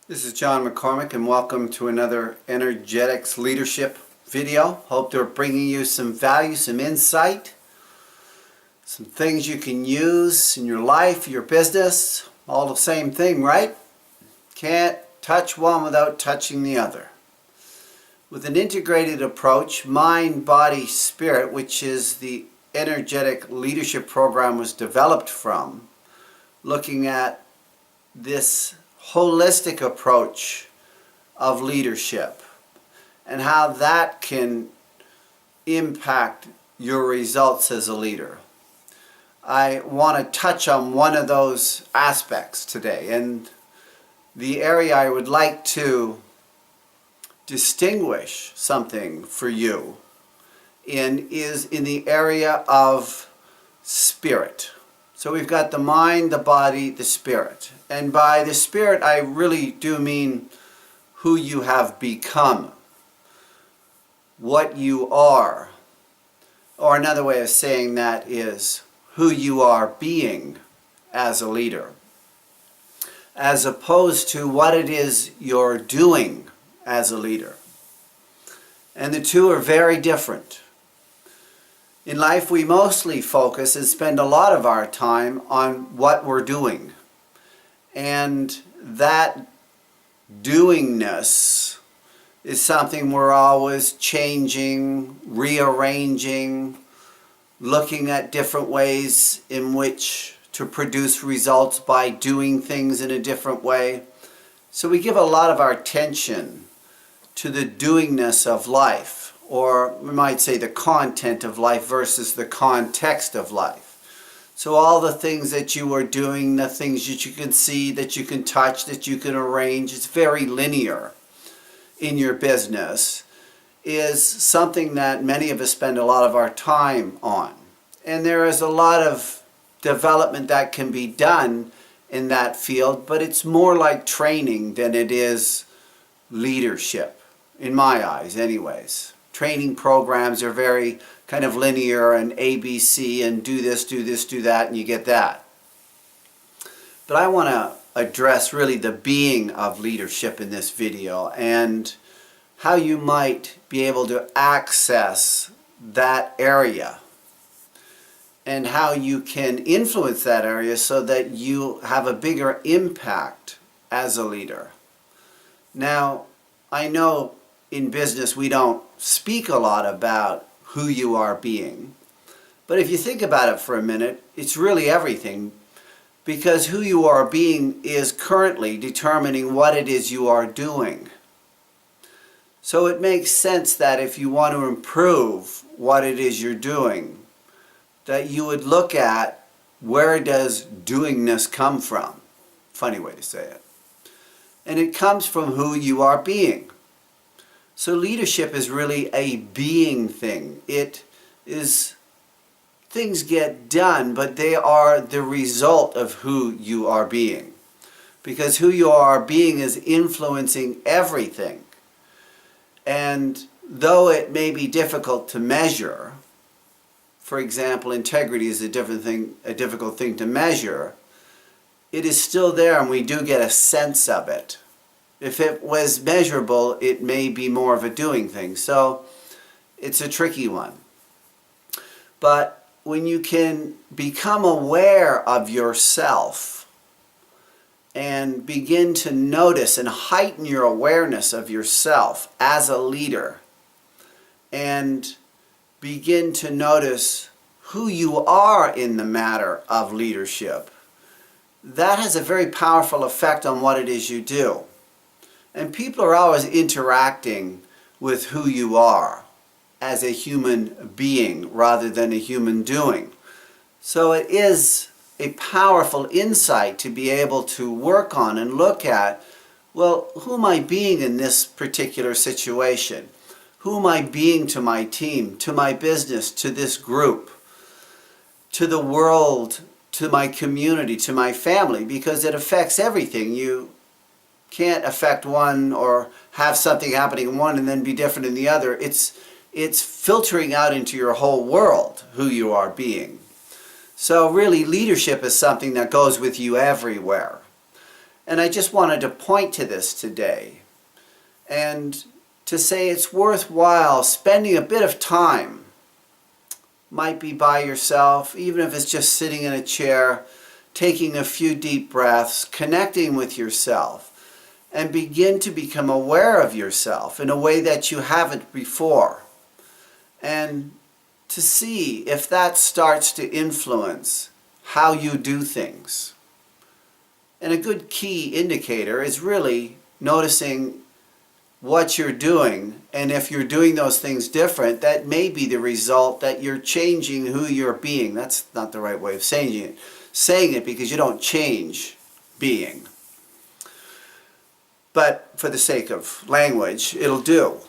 This is John McCormick and welcome to another Energetics Leadership video. Hope they're bringing you some value, some insight, some things you can use in your life, your business. All the same thing, right? Can't touch one without touching the other. With an integrated approach, mind, body, spirit, which is the energetic leadership program was developed from, looking at this holistic approach of leadership and how that can impact your results as a leader. I want to touch on one of those aspects today, and the area I would like to distinguish something for you in is in the area of spirit. So we've got the mind, the body, the spirit. And by the spirit, I really do mean who you have become, what you are. Or another way of saying that is who you are being as a leader, as opposed to what it is you're doing as a leader. And the two are very different. In life, we mostly focus and spend a lot of our time on what we're doing. And that doingness is something we're always changing, rearranging, looking at different ways in which to produce results by doing things in a different way. So we give a lot of our attention to the doingness of life, or we might say the content of life versus the context of life. So all the things that you are doing, the things that you can see, that you can touch, that you can arrange, it's very linear in your business, is something that many of us spend a lot of our time on. And there is a lot of development that can be done in that field, but it's more like training than it is leadership, in my eyes anyways. Training programs are very kind of linear and ABC and do this, do that, and you get that. But I want to address really the being of leadership in this video and how you might be able to access that area and how you can influence that area so that you have a bigger impact as a leader. Now, I know in business we don't speak a lot about who you are being, but if you think about it for a minute, it's really everything, because who you are being is currently determining what it is you are doing. So it makes sense that if you want to improve what it is you're doing, that you would look at where does doingness come from. Funny way to say it. And it comes from who you are being. So leadership is really a being thing. It is, things get done, but they are the result of who you are being. Because who you are being is influencing everything. And though it may be difficult to measure, for example, integrity is a difficult thing to measure, it is still there and we do get a sense of it. If it was measurable, it may be more of a doing thing. So it's a tricky one. But when you can become aware of yourself and begin to notice and heighten your awareness of yourself as a leader and begin to notice who you are in the matter of leadership, that has a very powerful effect on what it is you do. And people are always interacting with who you are as a human being rather than a human doing. So it is a powerful insight to be able to work on and look at, well, who am I being in this particular situation? Who am I being to my team, to my business, to this group, to the world, to my community, to my family? Because it affects everything. You can't affect one or have something happening in one and then be different in the other. It's filtering out into your whole world who you are being. So really leadership is something that goes with you everywhere. And I just wanted to point to this today and to say it's worthwhile spending a bit of time. Might be by yourself, even if it's just sitting in a chair, taking a few deep breaths, connecting with yourself, and begin to become aware of yourself in a way that you haven't before. And to see if that starts to influence how you do things. And a good key indicator is really noticing what you're doing, and if you're doing those things different, that may be the result that you're changing who you're being. That's not the right way of saying it because you don't change being. But for the sake of language, it'll do.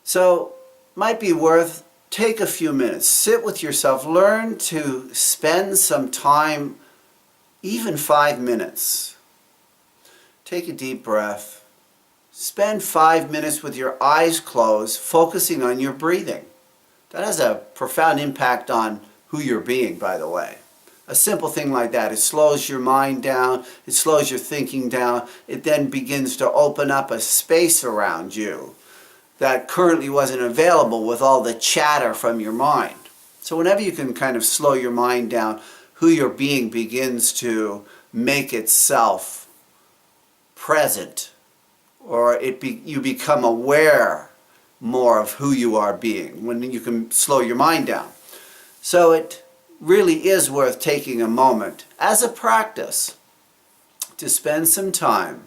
So, might be worth take a few minutes, sit with yourself, learn to spend some time, even 5 minutes. Take a deep breath. Spend 5 minutes with your eyes closed, focusing on your breathing. That has a profound impact on who you're being, by the way. A simple thing like that, it slows your mind down, it slows your thinking down, it then begins to open up a space around you that currently wasn't available with all the chatter from your mind. So whenever you can kind of slow your mind down, who you're being begins to make itself present, or you become aware more of who you are being when you can slow your mind down. So it really is worth taking a moment as a practice to spend some time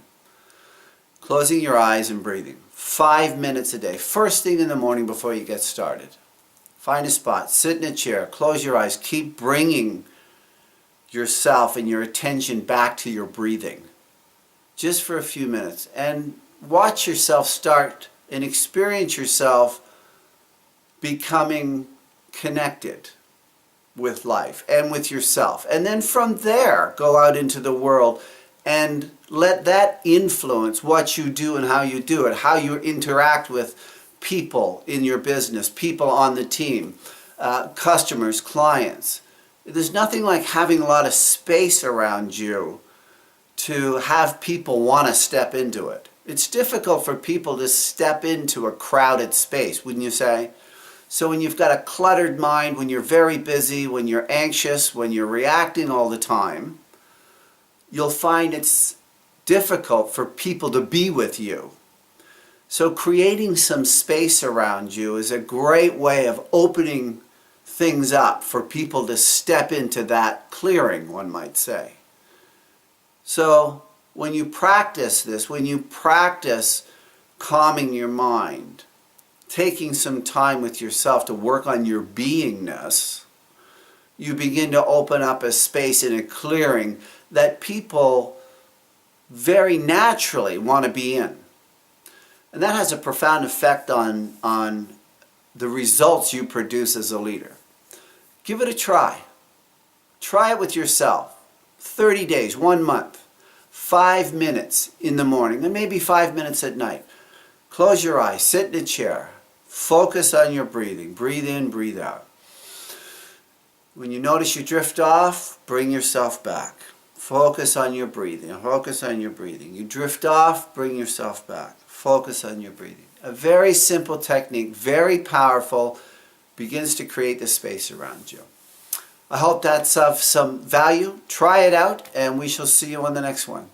closing your eyes and breathing. 5 minutes a day, first thing in the morning before you get started. Find a spot, sit in a chair, close your eyes, keep bringing yourself and your attention back to your breathing just for a few minutes, and watch yourself start and experience yourself becoming connected with life and with yourself. And then from there, go out into the world and let that influence what you do and how you do it, how you interact with people in your business, people on the team, customers, clients. There's nothing like having a lot of space around you to have people want to step into it. It's difficult for people to step into a crowded space, wouldn't you say? So when you've got a cluttered mind, when you're very busy, when you're anxious, when you're reacting all the time, you'll find it's difficult for people to be with you. So creating some space around you is a great way of opening things up for people to step into that clearing, one might say. So when you practice this, when you practice calming your mind, taking some time with yourself to work on your beingness, you begin to open up a space in a clearing that people very naturally want to be in. And that has a profound effect on the results you produce as a leader. Give it a try. Try it with yourself. 30 days, 1 month, 5 minutes in the morning, and maybe 5 minutes at night. Close your eyes, sit in a chair, focus on your breathing. Breathe in, breathe out. When you notice you drift off, bring yourself back. Focus on your breathing, focus on your breathing. You drift off, bring yourself back. Focus on your breathing. A very simple technique, very powerful, begins to create the space around you. I hope that's of some value. Try it out, and we shall see you on the next one.